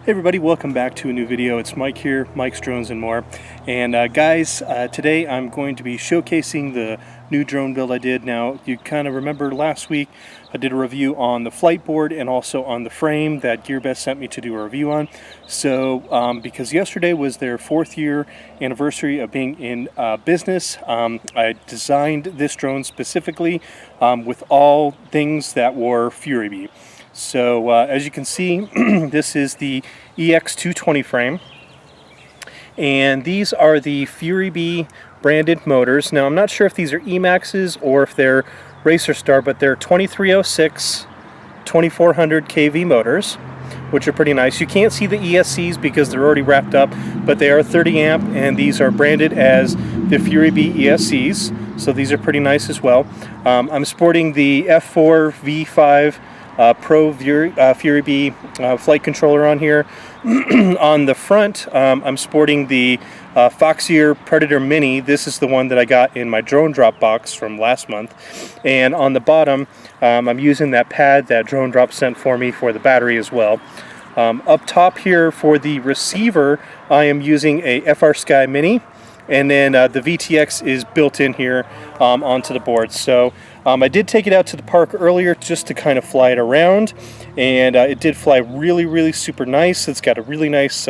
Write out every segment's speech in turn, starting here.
Hey everybody, welcome back to a new video. It's Mike here, Mike's Drones and More. And guys, today I'm going to be showcasing the new drone build I did. Now, you kind of remember last week I did a review on the flight board and also on the frame that GearBest sent me to do a review on. So, because yesterday was their 4th year anniversary of being in business, I designed this drone specifically with all things that were Furibee. So as you can see, this is the EX220 frame, and these are the Furibee branded motors. Now I'm not sure if these are Emaxes or if they're Racer Star, but they're 2306 2400 kV motors, which are pretty nice. You can't see the ESCs because they're already wrapped up, but they are 30 amp, and these are branded as the Furibee ESCs, so these are pretty nice as well. I'm sporting the F4 V5 Pro Furibee flight controller on here. On the front, I'm sporting the Foxier Predator Mini. This is the one that I got in my drone drop box from last month. And on the bottom, I'm using that pad that Drone Drop sent for me for the battery as well. Up top here for the receiver, I am using a FR Sky Mini. And then the VTX is built in here onto the board. So I did take it out to the park earlier just to kind of fly it around, and it did fly really super nice. It's got a really nice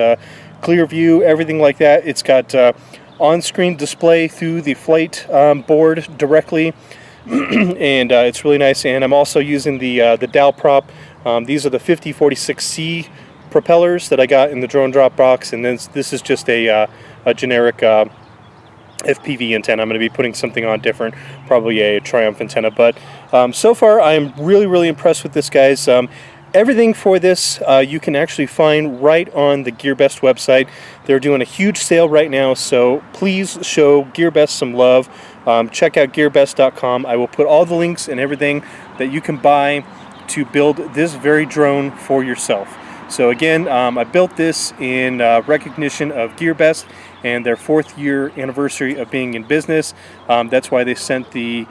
clear view, everything like that. It's got on-screen display through the flight board directly, and it's really nice. And I'm also using the dowel prop. These are the 5046C propellers that I got in the drone drop box, and then this is just a generic FPV antenna. I'm going to be putting something on different, probably a Triumph antenna, but so far I'm really impressed with this, guys. Everything for this you can actually find right on the GearBest website. They're doing a huge sale right now, so please show GearBest some love. Check out gearbest.com. I will put all the links and everything that you can buy to build this very drone for yourself. So again, I built this in recognition of GearBest and their 4th year anniversary of being in business. That's why they sent the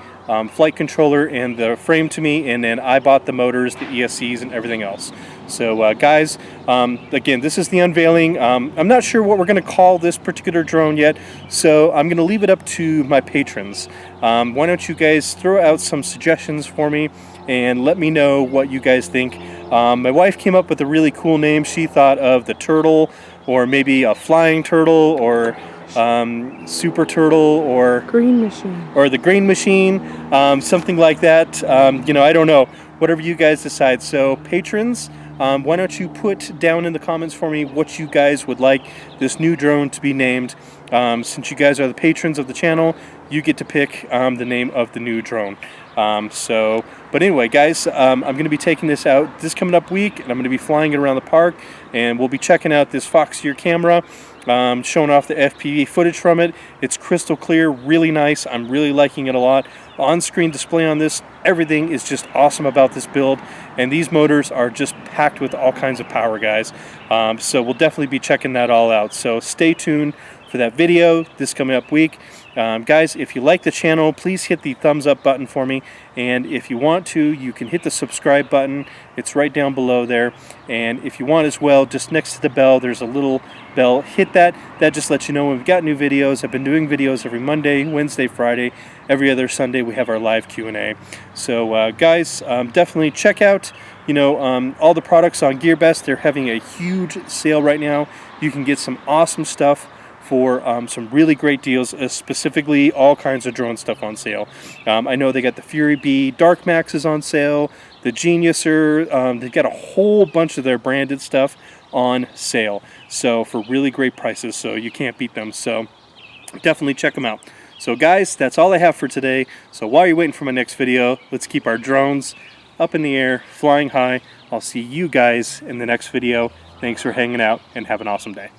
flight controller and the frame to me, and then I bought the motors, the ESCs, and everything else. So guys, again, this is the unveiling. I'm not sure what we're going to call this particular drone yet, so I'm going to leave it up to my patrons. Why don't you guys throw out some suggestions for me and let me know what you guys think. My wife came up with a really cool name. She thought of the turtle, or maybe a flying turtle, or super turtle, or green machine, or the green machine, something like that. You know, I don't know, whatever you guys decide. So patrons, why don't you put down in the comments for me what you guys would like this new drone to be named. Since you guys are the patrons of the channel, you get to pick the name of the new drone. But anyway, guys, I'm going to be taking this out this coming up week, and I'm going to be flying it around the park, and we'll be checking out this Foxier camera, showing off the FPV footage from it. It's crystal clear, really nice. I'm really liking it a lot. On-screen display on this, everything is just awesome about this build, and these motors are just packed with all kinds of power, guys. So we'll definitely be checking that all out. So stay tuned for that video this coming up week. Guys, if you like the channel, please hit the thumbs up button for me, and if you want to, you can hit the subscribe button. It's right down below there, and if you want as well, just next to the bell there's a little bell. Hit that. That just lets you know when we've got new videos. I've been doing videos every Monday, Wednesday, Friday. Every other Sunday we have our live Q&A. So guys, definitely check out all the products on GearBest. They're having a huge sale right now. You can get some awesome stuff for some really great deals, specifically all kinds of drone stuff on sale. I know they got the Furibee Dark Maxes on sale, the Geniuser. They got a whole bunch of their branded stuff on sale, so for really great prices, so you can't beat them. So definitely check them out. So guys, that's all I have for today. So while you're waiting for my next video, let's keep our drones up in the air, flying high. I'll see you guys in the next video. Thanks for hanging out, and have an awesome day.